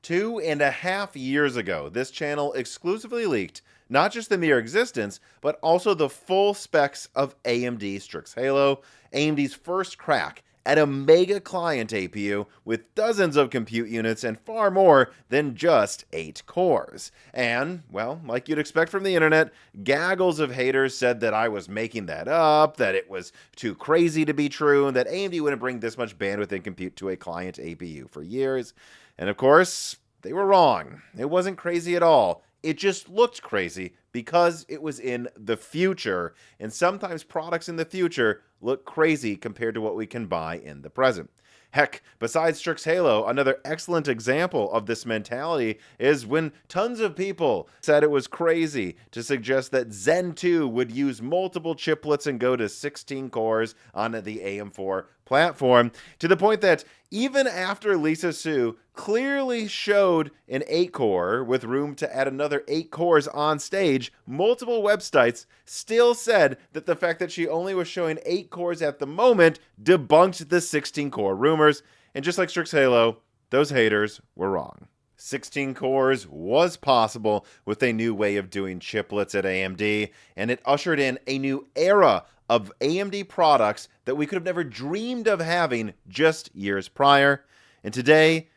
2.5 years ago, this channel exclusively leaked not just the mere existence, but also the full specs of AMD Strix Halo, AMD's first crack at a mega client APU with dozens of compute units and far more than just 8 cores. And, well, like you'd expect from the internet, gaggles of haters said that I was making that up, that it was too crazy to be true, and that AMD wouldn't bring this much bandwidth and compute to a client APU for years. And of course, they were wrong. It wasn't crazy at all. It just looked crazy because it was in the future, and sometimes products in the future look crazy compared to what we can buy in the present. Heck, besides Strix Halo, another excellent example of this mentality is when tons of people said it was crazy to suggest that Zen 2 would use multiple chiplets and go to 16 cores on the AM4 platform, to the point that even after Lisa Su clearly showed an 8-core with room to add another 8 cores on stage, multiple websites still said that the fact that she only was showing 8 cores at the moment debunked the 16-core rumors. And just like Strix Halo, those haters were wrong. 16 cores was possible with a new way of doing chiplets at AMD, and it ushered in a new era of AMD products that we could have never dreamed of having just years prior. And today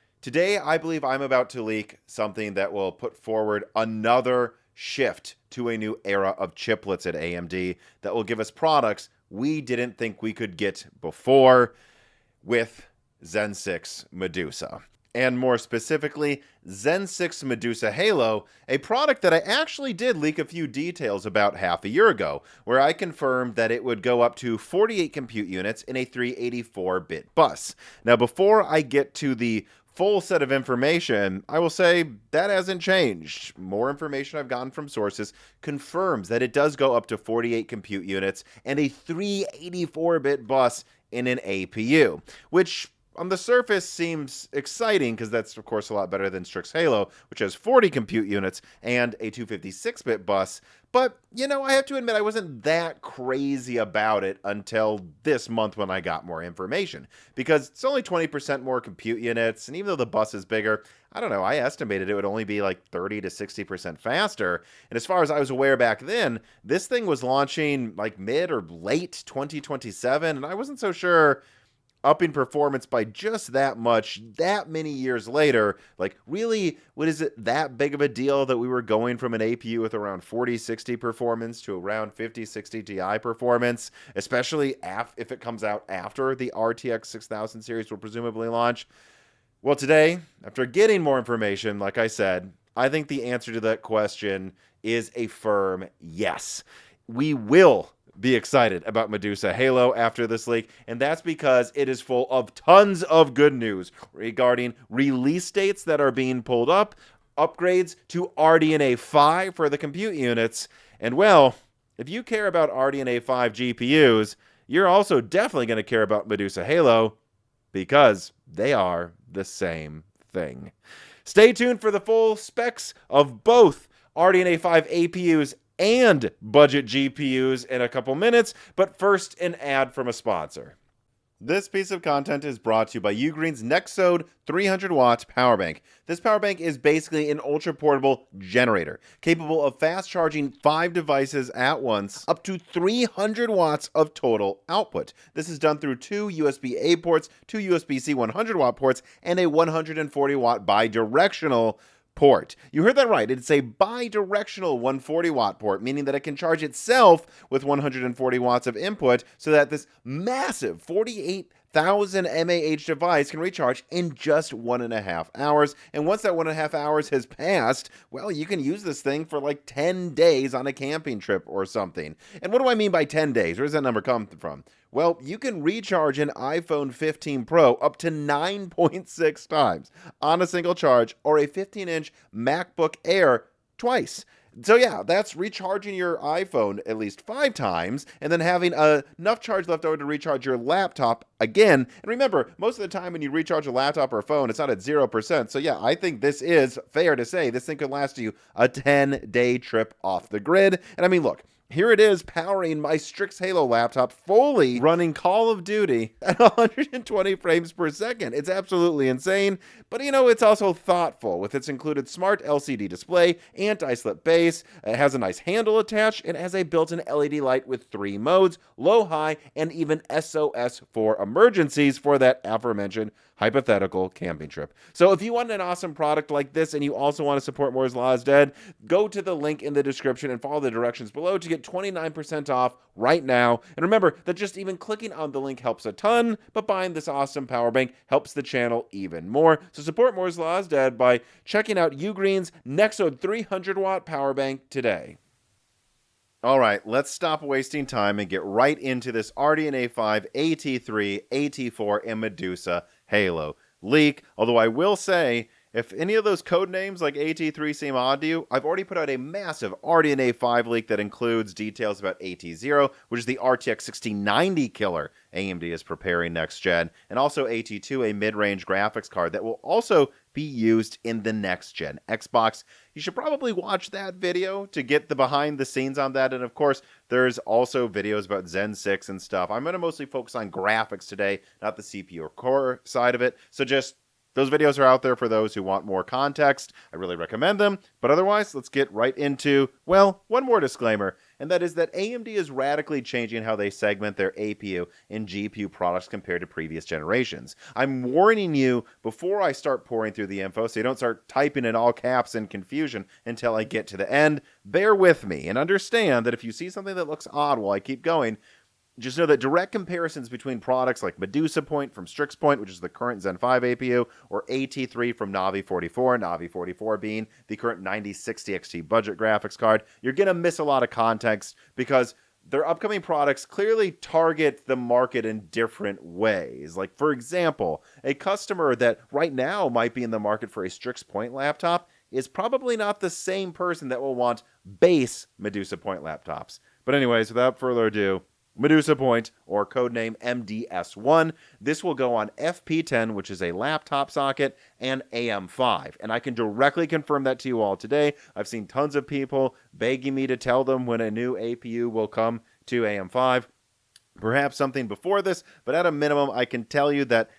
I believe I'm about to leak something that will put forward another shift to a new era of chiplets at AMD that will give us products we didn't think we could get before with Zen 6 Medusa. And more specifically, Zen 6 Medusa Halo, a product that I actually did leak a few details about half a year ago, where I confirmed that it would go up to 48 compute units in a 384-bit bus. Now, before I get to the full set of information, I will say that hasn't changed. More information I've gotten from sources confirms that it does go up to 48 compute units and a 384-bit bus in an APU, which on the surface seems exciting because that's, of course, a lot better than Strix Halo, which has 40 compute units and a 256-bit bus. But, you know, I have to admit I wasn't that crazy about it until this month when I got more information, because it's only 20% more compute units, and even though the bus is bigger, I don't know, I estimated it would only be like 30 to 60% faster. And as far as I was aware back then, this thing was launching like mid or late 2027, and I wasn't so sure upping performance by just that much, that many years later, like, really, what is it that big of a deal that we were going from an APU with around 4060 performance to around 5060 Ti performance, especially if it comes out after the RTX 6000 series will presumably launch? Well, today, after getting more information, like I said, I think the answer to that question is a firm yes. We will be excited about Medusa Halo after this leak, and that's because it is full of tons of good news regarding release dates that are being pulled up, upgrades to RDNA 5 for the compute units, and well, if you care about RDNA 5 GPUs, you're also definitely going to care about Medusa Halo, because they are the same thing. Stay tuned for the full specs of both RDNA 5 APUs and budget GPUs in a couple minutes, but first, an ad from a sponsor. This piece of content is brought to you by Ugreen's Nexode 300-watt power bank. This power bank is basically an ultra-portable generator, capable of fast-charging 5 devices at once, up to 300 watts of total output. This is done through 2 USB-A ports, 2 USB-C 100-watt ports, and a 140-watt bidirectional port. You heard that right. It's a bi-directional 140-watt port, meaning that it can charge itself with 140 watts of input, so that this massive 48,000 mAh device can recharge in just 1.5 hours. And once that 1.5 hours has passed, well, you can use this thing for like 10 days on a camping trip or something. And what do I mean by 10 days? Where does that number come from? Well, you can recharge an iPhone 15 Pro up to 9.6 times on a single charge, or a 15-inch MacBook Air twice. So yeah, that's recharging your iPhone at least 5 times, and then having enough charge left over to recharge your laptop again. And remember, most of the time when you recharge a laptop or a phone, it's not at 0%. So yeah, I think this is fair to say this thing could last you a 10-day trip off the grid. And I mean, look, here it is powering my Strix Halo laptop fully running Call of Duty at 120 frames per second. It's absolutely insane, but it's also thoughtful with its included smart LCD display, anti-slip base, it has a nice handle attached, and it has a built-in LED light with 3 modes, low, high, and even SOS for emergencies for that aforementioned hypothetical camping trip. So if you want an awesome product like this and you also want to support Moore's Law is Dead, go to the link in the description and follow the directions below to get 29% off right now. And remember that just even clicking on the link helps a ton, but buying this awesome power bank helps the channel even more. So support Moore's Law is Dead by checking out Ugreen's Nexode 300 watt power bank today. All right, let's stop wasting time and get right into this RDNA 5, AT3, AT4, and Medusa Halo leak. Although I will say, if any of those code names like AT3 seem odd to you, I've already put out a massive RDNA 5 leak that includes details about AT0, which is the RTX 6090 killer AMD is preparing next gen, and also AT2, a mid-range graphics card that will also be used in the next gen Xbox. You should probably watch that video to get the behind the scenes on that. And of course, there's also videos about Zen 6 and stuff. I'm going to mostly focus on graphics today, not the CPU or core side of it. So just those videos are out there for those who want more context. I really recommend them. But otherwise, let's get right into, well, one more disclaimer, and that is that AMD is radically changing how they segment their APU and GPU products compared to previous generations. I'm warning you before I start pouring through the info so you don't start typing in all caps in confusion until I get to the end. Bear with me and understand that if you see something that looks odd while I keep going, just know that direct comparisons between products like Medusa Point from Strix Point, which is the current Zen 5 APU, or AT3 from Navi 44, Navi 44 being the current 9060 XT budget graphics card, you're going to miss a lot of context because their upcoming products clearly target the market in different ways. Like, for example, a customer that right now might be in the market for a Strix Point laptop is probably not the same person that will want base Medusa Point laptops. But anyways, without further ado, Medusa Point, or codename MDS1. This will go on FP10, which is a laptop socket, and AM5. And I can directly confirm that to you all today. I've seen tons of people begging me to tell them when a new APU will come to AM5. Perhaps something before this, but at a minimum, I can tell you that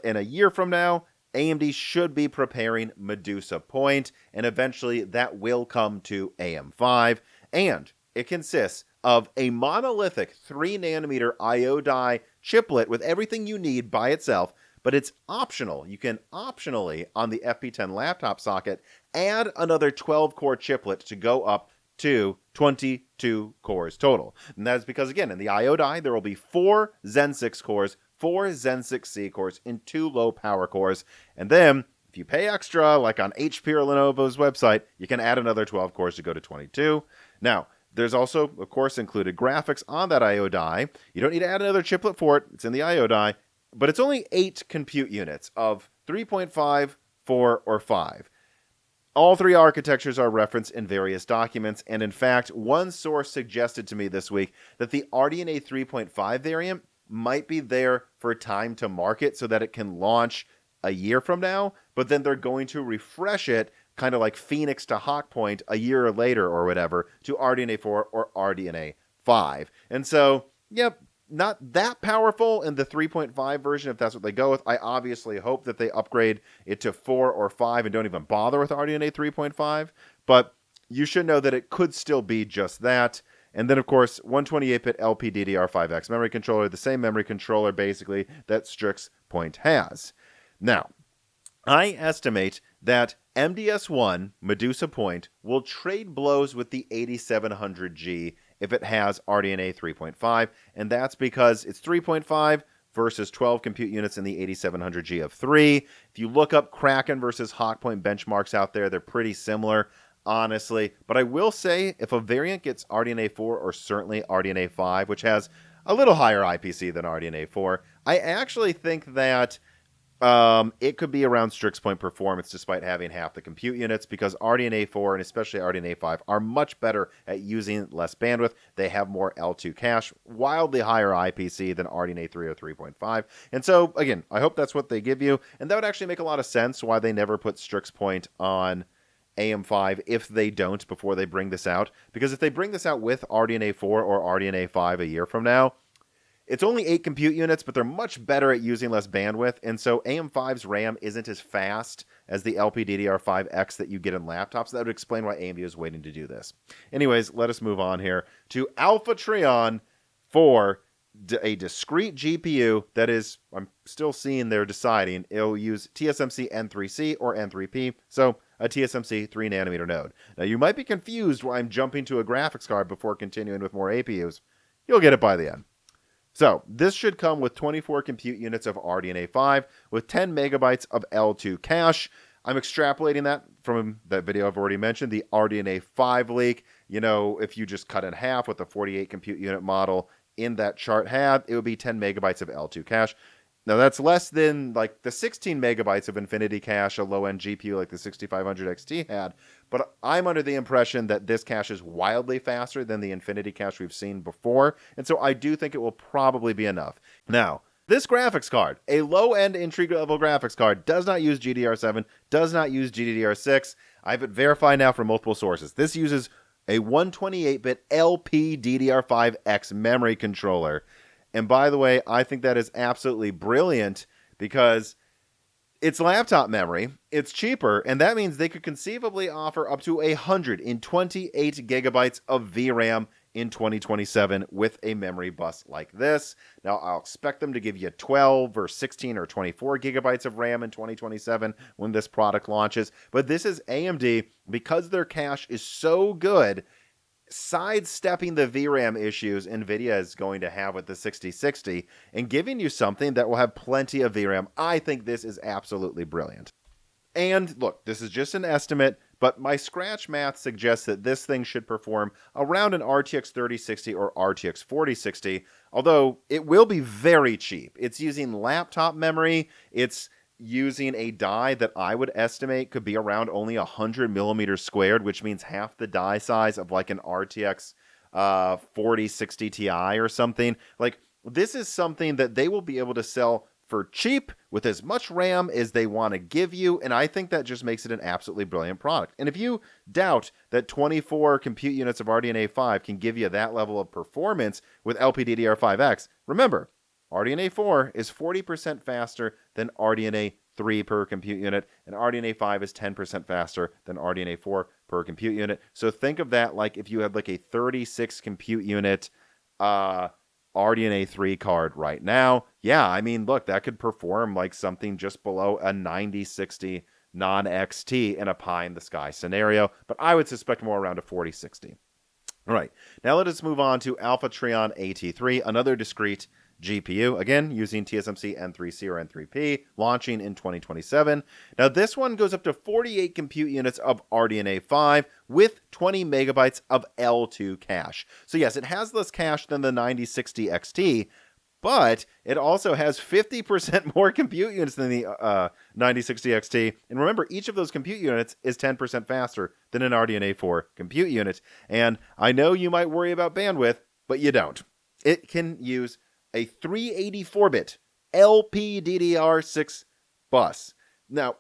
in a year from now, AMD should be preparing Medusa Point, and eventually that will come to AM5. And it consists of a monolithic 3nm IO die chiplet with everything you need by itself, but it's optional. You can optionally, on the FP10 laptop socket, add another 12-core chiplet to go up to 22 cores total. And that is because, again, in the IO die, there will be 4 Zen 6 cores, 4 Zen 6C cores, and 2 low-power cores. And then, if you pay extra, like on HP or Lenovo's website, you can add another 12 cores to go to 22. Now, there's also, of course, included graphics on that IO die. You don't need to add another chiplet for it. It's in the IO die. But it's only 8 compute units of 3.5, 4, or 5. All 3 architectures are referenced in various documents. And in fact, one source suggested to me this week that the RDNA 3.5 variant might be there for time to market so that it can launch a year from now. But then they're going to refresh it kind of like Phoenix to Hawk Point a year later or whatever, to RDNA 4 or RDNA 5. And so, yep, not that powerful in the 3.5 version if that's what they go with. I obviously hope that they upgrade it to 4 or 5 and don't even bother with RDNA 3.5, but you should know that it could still be just that. And then, of course, 128-bit LPDDR5X memory controller, the same memory controller, basically, that Strix Point has. Now, I estimate that MDS1, Medusa Point, will trade blows with the 8700G if it has RDNA 3.5, and that's because it's 3.5 versus 12 compute units in the 8700G of 3. If you look up Kraken versus Hawkpoint benchmarks out there, they're pretty similar, honestly. But I will say, if a variant gets RDNA 4 or certainly RDNA 5, which has a little higher IPC than RDNA 4, I actually think that it could be around Strix Point performance despite having half the compute units, because RDNA 4 and especially RDNA 5 are much better at using less bandwidth. They have more L2 cache, wildly higher IPC than RDNA 3 or 3.5. And so, again, I hope that's what they give you. And that would actually make a lot of sense why they never put Strix Point on AM5 if they don't before they bring this out. Because if they bring this out with RDNA 4 or RDNA 5 a year from now, it's only 8 compute units, but they're much better at using less bandwidth, and so AM5's RAM isn't as fast as the LPDDR5X that you get in laptops. That would explain why AMD is waiting to do this. Anyways, let us move on here to Alpha Trion for a discrete GPU that is, I'm still seeing they're deciding, it'll use TSMC N3C or N3P, so a TSMC 3nm node. Now, you might be confused why I'm jumping to a graphics card before continuing with more APUs. You'll get it by the end. So, this should come with 24 compute units of RDNA 5 with 10 megabytes of L2 cache. I'm extrapolating that from that video I've already mentioned, the RDNA 5 leak. You know, if you just cut in half what the 48 compute unit model in that chart had, it would be 10 megabytes of L2 cache. Now, that's less than like the 16 megabytes of Infinity cache a low-end GPU like the 6500 XT had, but I'm under the impression that this cache is wildly faster than the Infinity cache we've seen before, and so I do think it will probably be enough. Now, this graphics card, a low-end entry-level graphics card, does not use GDDR7, does not use GDDR6. I have it verified now from multiple sources. This uses a 128-bit LPDDR5X memory controller. And by the way, I think that is absolutely brilliant because it's laptop memory, it's cheaper, and that means they could conceivably offer up to 128 gigabytes of VRAM in 2027 with a memory bus like this. Now, I'll expect them to give you 12 or 16 or 24 gigabytes of RAM in 2027 when this product launches. But this is AMD, because their cache is so good, sidestepping the VRAM issues NVIDIA is going to have with the 6060 and giving you something that will have plenty of VRAM. I think this is absolutely brilliant. And look, this is just an estimate, but my scratch math suggests that this thing should perform around an RTX 3060 or RTX 4060, although it will be very cheap. It's using laptop memory. It's using a die that I would estimate could be around only 100 millimeters squared, which means half the die size of like an RTX 4060 Ti or something. Like, this is something that they will be able to sell for cheap with as much RAM as they want to give you, and I think that just makes it an absolutely brilliant product. And if you doubt that 24 compute units of RDNA 5 can give you that level of performance with LPDDR5X, remember, RDNA 4 is 40% faster than RDNA 3 per compute unit, and RDNA 5 is 10% faster than RDNA 4 per compute unit. So think of that like if you had like a 36 compute unit RDNA 3 card right now. Yeah, I mean, look, that could perform like something just below a 9060 non-XT in a pie-in-the-sky scenario, but I would suspect more around a 4060. All right, now let us move on to Alpha Trion AT3, another discrete GPU, again, using TSMC N3C or N3P, launching in 2027. Now, this one goes up to 48 compute units of RDNA 5 with 20 megabytes of L2 cache. So yes, it has less cache than the 9060 XT, but it also has 50% more compute units than the 9060 XT. And remember, each of those compute units is 10% faster than an RDNA 4 compute unit. And I know you might worry about bandwidth, but you don't. It can use a 384-bit LPDDR6 bus. Now,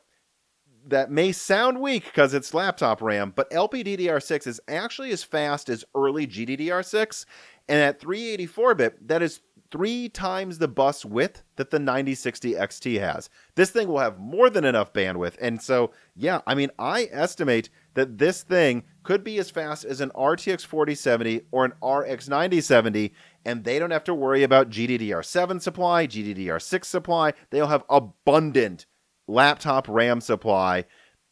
that may sound weak because it's laptop RAM, but LPDDR6 is actually as fast as early GDDR6, and at 384-bit, that is 3 times the bus width that the 9060 XT has. This thing will have more than enough bandwidth, and so, yeah, I mean, I estimate that this thing could be as fast as an RTX 4070 or an RX 9070, and they don't have to worry about GDDR7 supply, GDDR6 supply. They'll have abundant laptop RAM supply,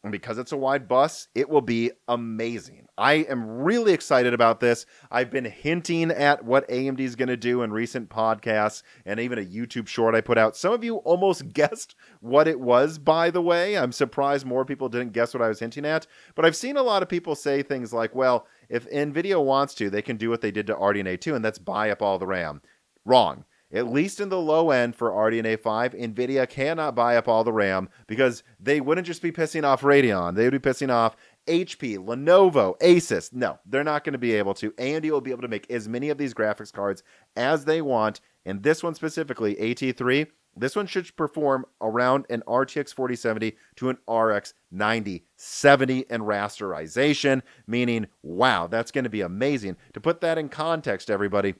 and because it's a wide bus, it will be amazing. I am really excited about this. I've been hinting at what AMD is going to do in recent podcasts and even a YouTube short I put out. Some of you almost guessed what it was, by the way. I'm surprised more people didn't guess what I was hinting at. But I've seen a lot of people say things like, well, if NVIDIA wants to, they can do what they did to RDNA 2, and that's buy up all the RAM. Wrong. At least in the low end for RDNA 5, NVIDIA cannot buy up all the RAM because they wouldn't just be pissing off Radeon. They would be pissing off HP, Lenovo, Asus. No, they're not going to be able to. AMD will be able to make as many of these graphics cards as they want, and this one specifically, AT3, This one should perform around an RTX 4070 to an RX 9070 in rasterization, meaning, wow, that's going to be amazing. To put that in context, everybody,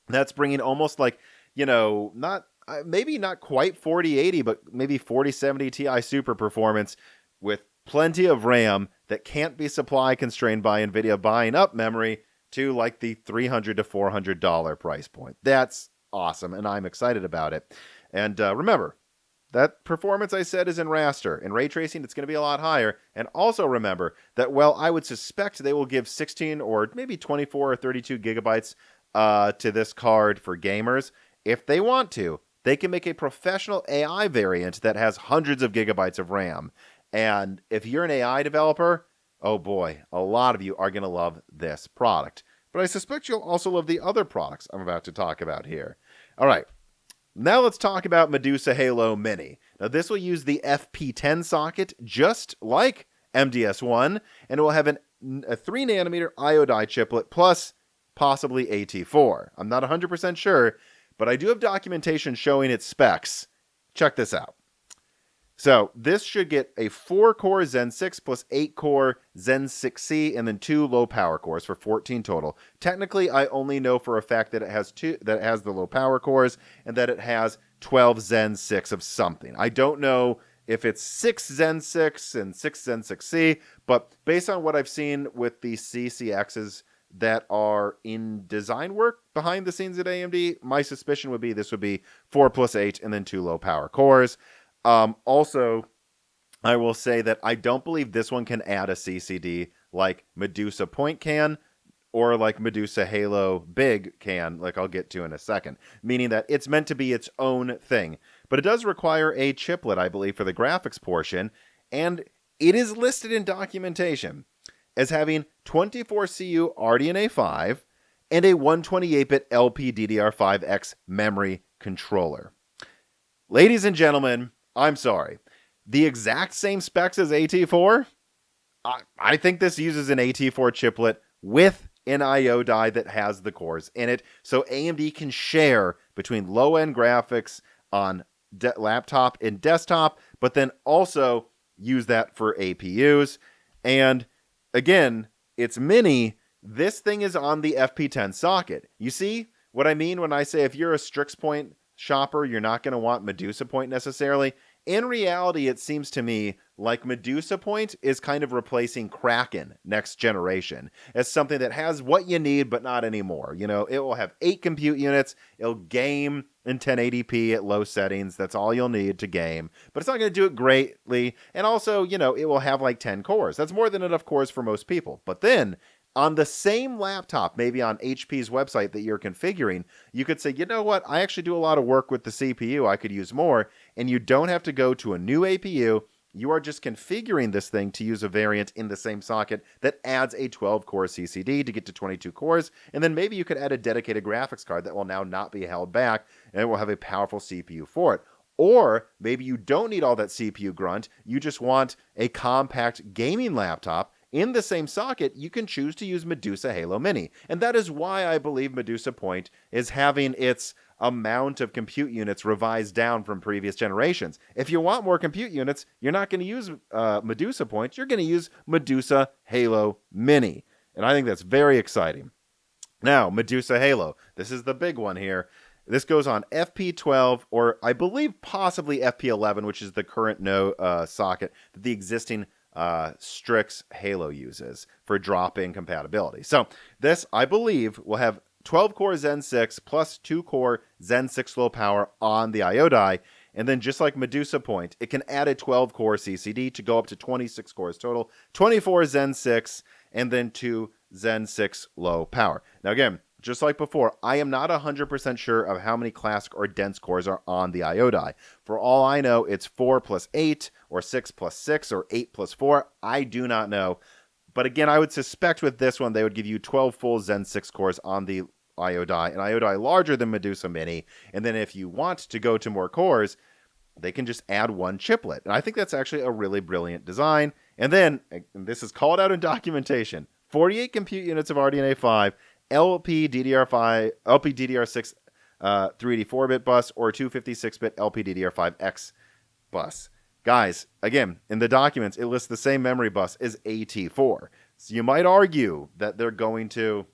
that's bringing almost like, not maybe not quite 4080, but maybe 4070 Ti super performance with plenty of RAM that can't be supply constrained by NVIDIA buying up memory to like the $300 to $400 price point. That's awesome, and I'm excited about it. And remember, that performance I said is in raster. In ray tracing, it's going to be a lot higher. And also remember that, well, I would suspect they will give 16 or maybe 24 or 32 gigabytes to this card for gamers. If they want to, they can make a professional AI variant that has hundreds of gigabytes of RAM. And if you're an AI developer, oh boy, a lot of you are going to love this product. But I suspect you'll also love the other products I'm about to talk about here. All right. Now let's talk about Medusa Halo Mini. Now this will use the FP10 socket just like MDS1, and it will have a 3nm IO die chiplet plus possibly AT4. I'm not 100% sure, but I do have documentation showing its specs. Check this out. So this should get a 4-core Zen 6 plus 8-core Zen 6C and then 2 low-power cores for 14 total. Technically, I only know for a fact that it has the low-power cores and that it has 12 Zen 6 of something. I don't know if it's 6 Zen 6 and 6 Zen 6C, but based on what I've seen with the CCXs that are in design work behind the scenes at AMD, my suspicion would be this would be 4 plus 8 and then 2 low-power cores. Also, I will say that I don't believe this one can add a CCD like Medusa Point can or like Medusa Halo Big can, like I'll get to in a second, meaning that it's meant to be its own thing. But it does require a chiplet, I believe, for the graphics portion, and it is listed in documentation as having 24CU RDNA 5 and a 128-bit LPDDR5X memory controller. Ladies and gentlemen, I'm sorry. The exact same specs as AT4? I think this uses an AT4 chiplet with an IO die that has the cores in it, so AMD can share between low-end graphics on laptop and desktop, but then also use that for APUs. And again, it's mini. This thing is on the FP10 socket. You see what I mean when I say if you're a Strix Point shopper, you're not going to want Medusa Point necessarily. In reality, it seems to me like Medusa Point is kind of replacing Kraken next generation as something that has what you need, but not anymore. It will have 8 compute units. It'll game in 1080p at low settings. That's all you'll need to game, but it's not going to do it greatly. And also, it will have like 10 cores. That's more than enough cores for most people. But then on the same laptop, maybe on HP's website that you're configuring, you could say, you know what, I actually do a lot of work with the CPU, I could use more, and you don't have to go to a new APU. You are just configuring this thing to use a variant in the same socket that adds a 12-core CCD to get to 22 cores, and then maybe you could add a dedicated graphics card that will now not be held back, and it will have a powerful CPU for it. Or maybe you don't need all that CPU grunt, you just want a compact gaming laptop. In the same socket, you can choose to use Medusa Halo Mini. And that is why I believe Medusa Point is having its amount of compute units revised down from previous generations. If you want more compute units, you're not going to use Medusa Point. You're going to use Medusa Halo Mini. And I think that's very exciting. Now, Medusa Halo. This is the big one here. This goes on FP12, or I believe possibly FP11, which is the current socket that the existing Strix Halo uses for drop-in compatibility. So this, I believe, will have 12-core Zen 6 plus 2-core Zen 6 low power on the IO die, and then just like Medusa Point, it can add a 12-core CCD to go up to 26 cores total, 24 Zen 6, and then 2 Zen 6 low power. Now again, just like before, I am not 100% sure of how many classic or dense cores are on the IO die. For all I know, it's 4 plus 8, or 6 plus 6, or 8 plus 4. I do not know. But again, I would suspect with this one, they would give you 12 full Zen 6 cores on the IO die, an IO die larger than Medusa Mini. And then if you want to go to more cores, they can just add one chiplet. And I think that's actually a really brilliant design. And then, and this is called out in documentation, 48 compute units of RDNA 5, LPDDR6 384-bit bus or 256-bit LPDDR5X bus. Guys, again, in the documents, it lists the same memory bus as AT4. So you might argue that they're going to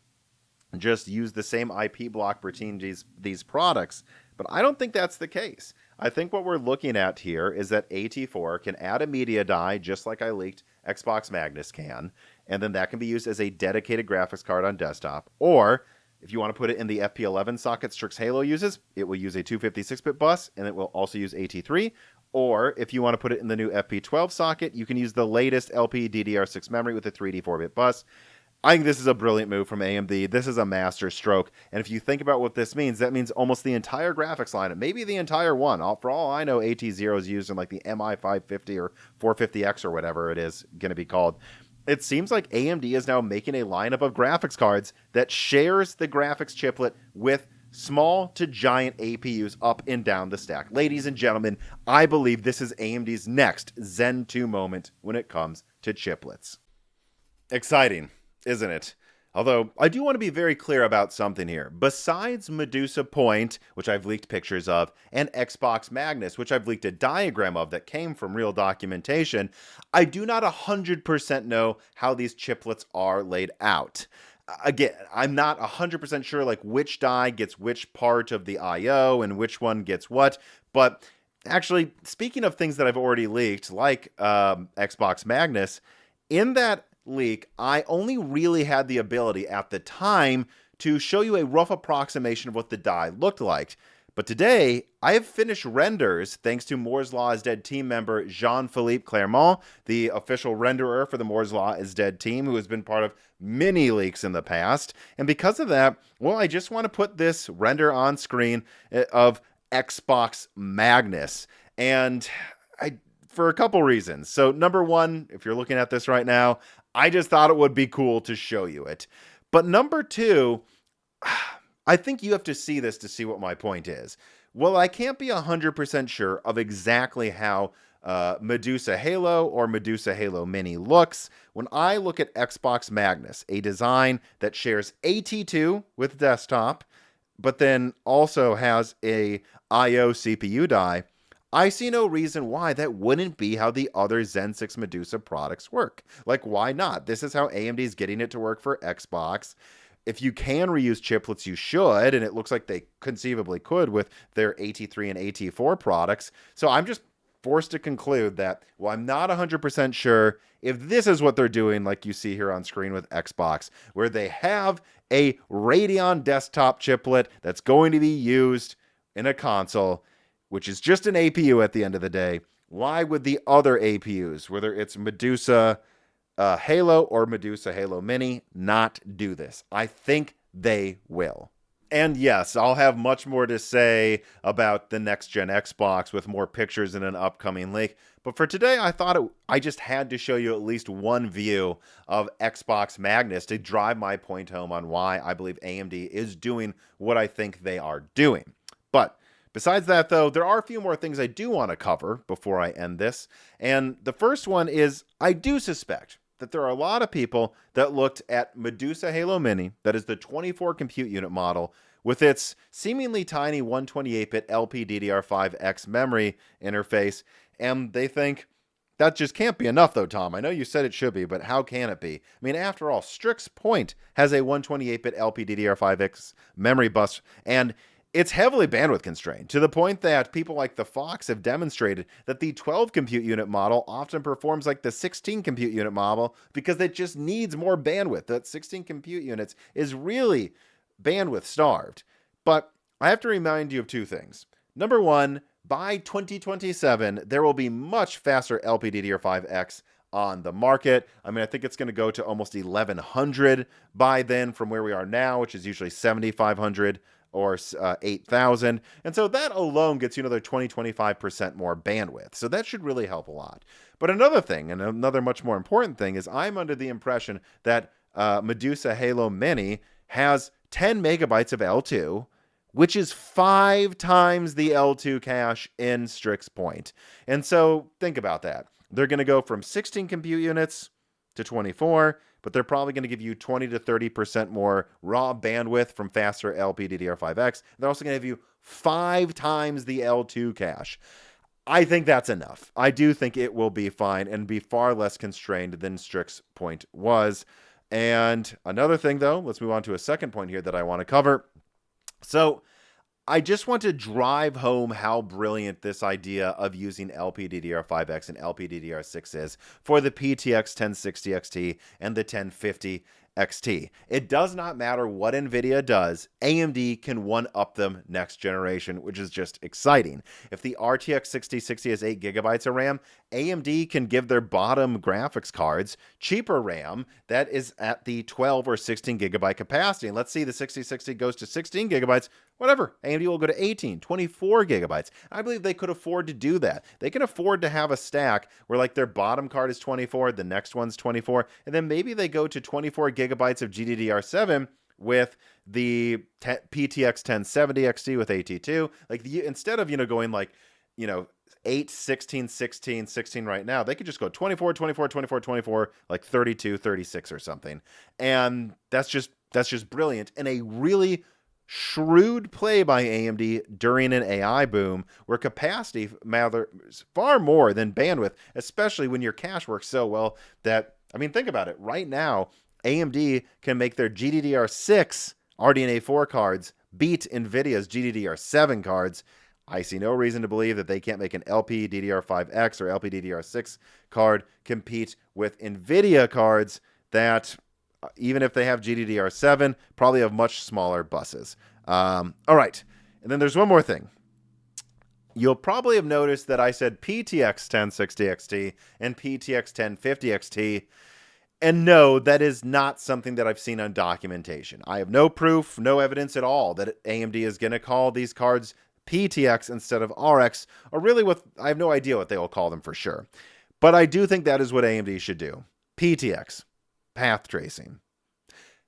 just use the same IP block between these products, but I don't think that's the case. I think what we're looking at here is that AT4 can add a media die, just like I leaked Xbox Magnus can, and then that can be used as a dedicated graphics card on desktop. Or, if you want to put it in the FP11 socket Strix Halo uses, it will use a 256-bit bus, and it will also use AT3. Or, if you want to put it in the new FP12 socket, you can use the latest LPDDR6 memory with a 3D4-bit bus. I think this is a brilliant move from AMD. This is a master stroke. And if you think about what this means, that means almost the entire graphics lineup, maybe the entire one. For all I know, AT0 is used in like the MI550 or 450X or whatever it is going to be called. It seems like AMD is now making a lineup of graphics cards that shares the graphics chiplet with small to giant APUs up and down the stack. Ladies and gentlemen, I believe this is AMD's next Zen 2 moment when it comes to chiplets. Exciting, isn't it? Although, I do want to be very clear about something here. Besides Medusa Point, which I've leaked pictures of, and Xbox Magnus, which I've leaked a diagram of that came from real documentation, I do not 100% know how these chiplets are laid out. Again, I'm not 100% sure like which die gets which part of the I/O and which one gets what, but actually, speaking of things that I've already leaked, like Xbox Magnus, in that leak, I only really had the ability at the time to show you a rough approximation of what the die looked like. But today, I have finished renders thanks to Moore's Law is Dead team member Jean-Philippe Clermont, the official renderer for the Moore's Law is Dead team, who has been part of many leaks in the past. And because of that, well, I just want to put this render on screen of Xbox Magnus. And for a couple reasons. So number one, if you're looking at this right now, I just thought it would be cool to show you it. But number two, I think you have to see this to see what my point is. Well, I can't be 100% sure of exactly how Medusa Halo or Medusa Halo Mini looks when I look at Xbox Magnus, a design that shares AT2 with desktop, but then also has a I/O CPU die. I see no reason why that wouldn't be how the other Zen 6 Medusa products work. Like, why not? This is how AMD is getting it to work for Xbox. If you can reuse chiplets, you should, and it looks like they conceivably could with their AT3 and AT4 products. So I'm just forced to conclude that, well, I'm not 100% sure if this is what they're doing, like you see here on screen with Xbox, where they have a Radeon desktop chiplet that's going to be used in a console, which is just an APU at the end of the day. Why would the other APUs, whether it's Medusa Halo or Medusa Halo Mini, not do this? I think they will. And yes, I'll have much more to say about the next-gen Xbox with more pictures in an upcoming leak. But for today, I thought I just had to show you at least one view of Xbox Magnus to drive my point home on why I believe AMD is doing what I think they are doing. But besides that, though, there are a few more things I do want to cover before I end this. And the first one is I do suspect that there are a lot of people that looked at Medusa Halo Mini, that is the 24 compute unit model, with its seemingly tiny 128-bit LPDDR5X memory interface, and they think, that just can't be enough, though, Tom. I know you said it should be, but how can it be? I mean, after all, Strix Point has a 128-bit LPDDR5X memory bus, and it's heavily bandwidth constrained, to the point that people like the Fox have demonstrated that the 12 compute unit model often performs like the 16 compute unit model because it just needs more bandwidth. That 16 compute units is really bandwidth starved. But I have to remind you of two things. Number one, by 2027, there will be much faster LPDDR5X on the market. I mean, I think it's going to go to almost 1100 by then from where we are now, which is usually 7500 or 8,000. And so that alone gets you another 20-25% more bandwidth. So that should really help a lot. But another thing, and another much more important thing, is I'm under the impression that Medusa Halo Mini has 10 megabytes of L2, which is 5 times the L2 cache in Strix Point. And so think about that. They're going to go from 16 compute units to 24, but they're probably going to give you 20 to 30% more raw bandwidth from faster LPDDR5X. They're also going to give you 5 times the L2 cache. I think that's enough. I do think it will be fine and be far less constrained than Strick's point was. And another thing, though, let's move on to a second point here that I want to cover. So I just want to drive home how brilliant this idea of using LPDDR5X and LPDDR6 is for the PTX 1060 XT and the 1050 XT. It does not matter what NVIDIA does, AMD can one-up them next generation, which is just exciting. If the RTX 6060 has 8 gigabytes of RAM, AMD can give their bottom graphics cards cheaper RAM that is at the 12 or 16 gigabyte capacity. And let's see the 6060 goes to 16 gigabytes, whatever. AMD will go to 18, 24 gigabytes. I believe they could afford to do that. They can afford to have a stack where like their bottom card is 24, the next one's 24, and then maybe they go to 24 gigabytes of GDDR7 with the PTX 1070 XT with AT2. Like instead of, going like, 8, 16, 16, 16 right now, they could just go 24, 24, 24, 24, like 32, 36 or something. And that's just brilliant. And a really shrewd play by AMD during an AI boom where capacity matters far more than bandwidth, especially when your cache works so well that, think about it. Right now, AMD can make their GDDR6 RDNA 4 cards beat NVIDIA's GDDR7 cards. I see no reason to believe that they can't make an LPDDR5X or LPDDR6 card compete with NVIDIA cards that, even if they have GDDR7, probably have much smaller buses. All right. And then there's one more thing. You'll probably have noticed that I said PTX 1060 XT and PTX 1050 XT. And no, that is not something that I've seen on documentation. I have no proof, no evidence at all that AMD is going to call these cards PTX instead of RX, or really I have no idea what they will call them for sure. But I do think that is what AMD should do. PTX, path tracing.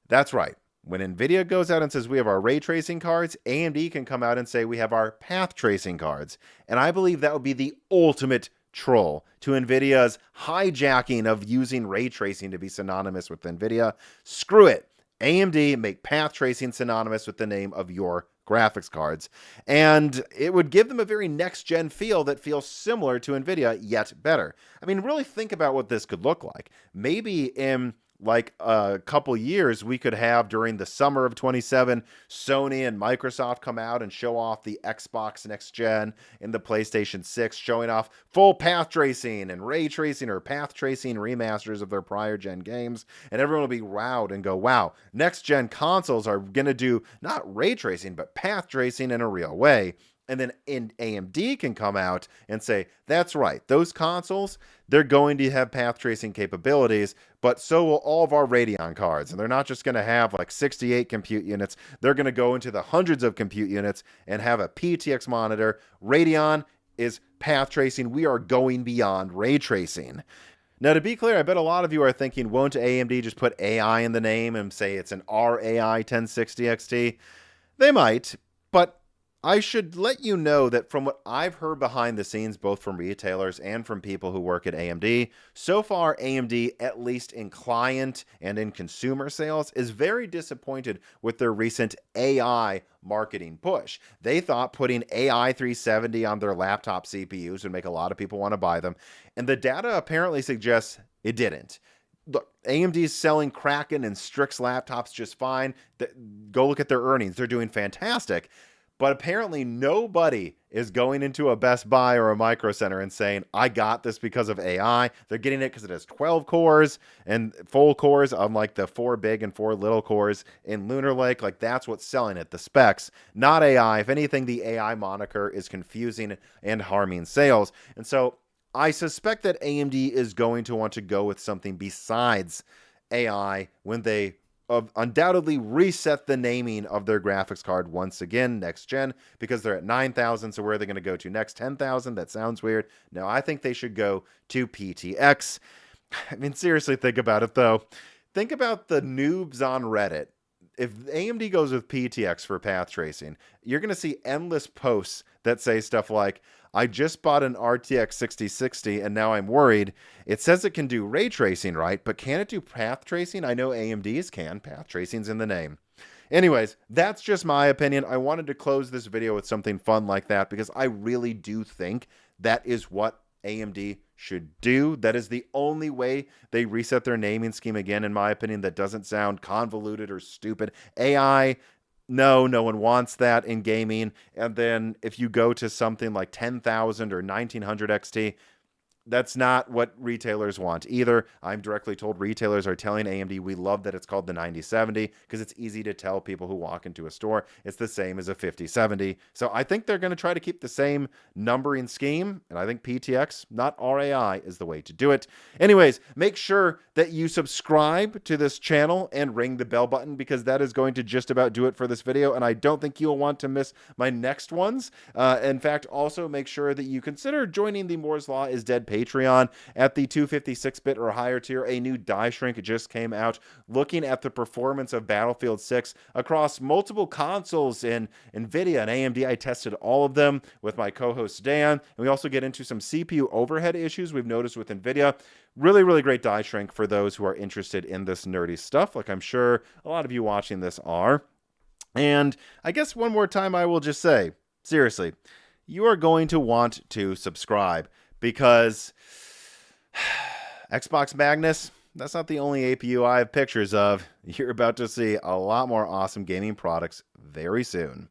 That's right. When NVIDIA goes out and says we have our ray tracing cards, AMD can come out and say we have our path tracing cards. And I believe that would be the ultimate troll to NVIDIA's hijacking of using ray tracing to be synonymous with NVIDIA. Screw it. AMD, make path tracing synonymous with the name of your graphics cards. And it would give them a very next-gen feel that feels similar to NVIDIA, yet better. Really think about what this could look like. Maybe in like a couple years, we could have during the summer of 27, Sony and Microsoft come out and show off the Xbox Next Gen and the PlayStation 6, showing off full path tracing and ray tracing or path tracing remasters of their prior gen games. And everyone will be wowed and go, wow, next gen consoles are going to do not ray tracing, but path tracing in a real way. And then AMD can come out and say, that's right, those consoles, they're going to have path tracing capabilities, but so will all of our Radeon cards. And they're not just going to have like 68 compute units. They're going to go into the hundreds of compute units and have a PTX monitor. Radeon is path tracing. We are going beyond ray tracing. Now, to be clear, I bet a lot of you are thinking, won't AMD just put AI in the name and say it's an RAI 1060 XT? They might, but I should let you know that from what I've heard behind the scenes, both from retailers and from people who work at AMD, so far AMD, at least in client and in consumer sales, is very disappointed with their recent AI marketing push. They thought putting AI 370 on their laptop CPUs would make a lot of people want to buy them, and the data apparently suggests it didn't. Look, AMD's selling Kraken and Strix laptops just fine. Go look at their earnings. They're doing fantastic. But apparently nobody is going into a Best Buy or a Micro Center and saying, I got this because of AI. They're getting it because it has 12 cores and full cores, unlike the 4 big and 4 little cores in Lunar Lake. Like, that's what's selling it, the specs, not AI. If anything, the AI moniker is confusing and harming sales. And so I suspect that AMD is going to want to go with something besides AI when they undoubtedly reset the naming of their graphics card once again next gen, because they're at 9,000. So where are they going to go to next? 10,000? That sounds weird. No, I think they should go to PTX. Seriously, think about it though. Think about the noobs on Reddit if AMD goes with PTX for path tracing, you're going to see endless posts that say stuff like, I just bought an RTX 6060 and now I'm worried. It says it can do ray tracing, right? But can it do path tracing? I know AMD's can. Path tracing's in the name. Anyways, that's just my opinion. I wanted to close this video with something fun like that because I really do think that is what AMD should do. That is the only way they reset their naming scheme again, in my opinion, that doesn't sound convoluted or stupid. AI, no one wants that in gaming. And then if you go to something like 10,000 or 1900 XT, that's not what retailers want either. I'm directly told retailers are telling AMD, we love that it's called the 9070 because it's easy to tell people who walk into a store it's the same as a 5070. So I think they're going to try to keep the same numbering scheme, and I think PTX, not RAI, is the way to do it. Anyways, make sure that you subscribe to this channel and ring the bell button because that is going to just about do it for this video, and I don't think you'll want to miss my next ones. In fact, also make sure that you consider joining the Moore's Law is Dead Patreon at the 256-bit or higher tier. A new die shrink just came out looking at the performance of Battlefield 6 across multiple consoles in NVIDIA and AMD. I tested all of them with my co-host Dan, and we also get into some CPU overhead issues we've noticed with NVIDIA. Really, really great die shrink for those who are interested in this nerdy stuff, like I'm sure a lot of you watching this are. And I guess one more time I will just say, seriously, you are going to want to subscribe because Xbox Magnus, that's not the only APU I have pictures of. You're about to see a lot more awesome gaming products very soon.